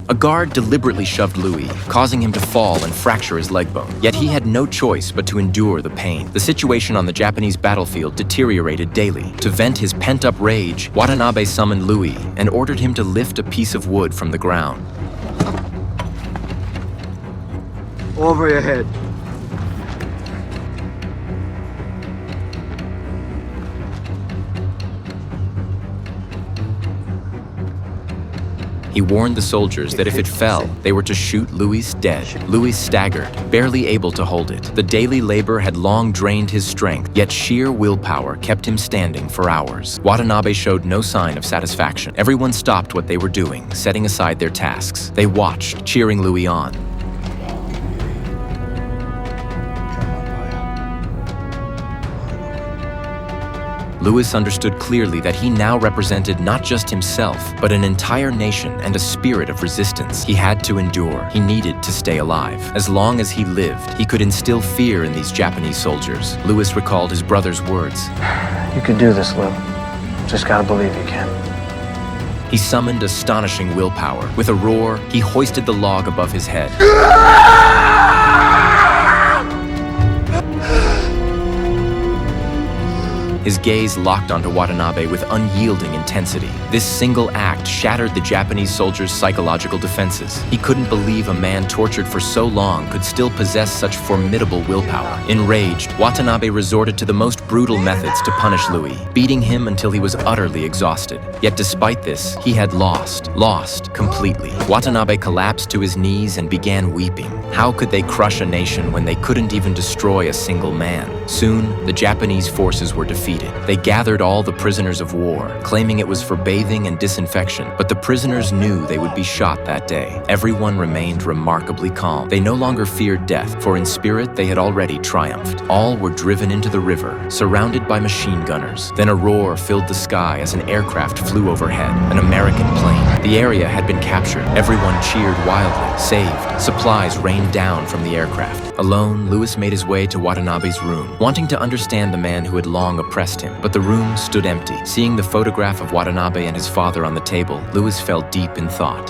A guard deliberately shoved Louis, causing him to fall and fracture his leg bone. Yet he had no choice but to endure the pain. The situation on the Japanese battlefield deteriorated daily. To vent his pent-up rage, Watanabe summoned Louis and ordered him to lift a piece of wood from the ground. Over your head. He warned the soldiers that if it fell, they were to shoot Louis dead. Louis staggered, barely able to hold it. The daily labor had long drained his strength, yet sheer willpower kept him standing for hours. Watanabe showed no sign of satisfaction. Everyone stopped what they were doing, setting aside their tasks. They watched, cheering Louis on. Louis understood clearly that he now represented not just himself, but an entire nation and a spirit of resistance. He had to endure. He needed to stay alive. As long as he lived, he could instill fear in these Japanese soldiers. Louis recalled his brother's words. You can do this, Lou. Just gotta believe you can. He summoned astonishing willpower. With a roar, he hoisted the log above his head. His gaze locked onto Watanabe with unyielding intensity. This single act shattered the Japanese soldier's psychological defenses. He couldn't believe a man tortured for so long could still possess such formidable willpower. Enraged, Watanabe resorted to the most brutal methods to punish Louis, beating him until he was utterly exhausted. Yet despite this, he had lost completely. Watanabe collapsed to his knees and began weeping. How could they crush a nation when they couldn't even destroy a single man? Soon, the Japanese forces were defeated. They gathered all the prisoners of war, claiming it was for bathing and disinfection, but the prisoners knew they would be shot that day. Everyone remained remarkably calm. They no longer feared death, for in spirit they had already triumphed. All were driven into the river, surrounded by machine gunners. Then a roar filled the sky as an aircraft flew overhead, an American plane. The area had been captured. Everyone cheered wildly. Saved. Supplies rained down from the aircraft. Alone, Louis made his way to Watanabe's room, wanting to understand the man who had long oppressed him. But the room stood empty. Seeing the photograph of Watanabe and his father on the table, Louis fell deep in thought.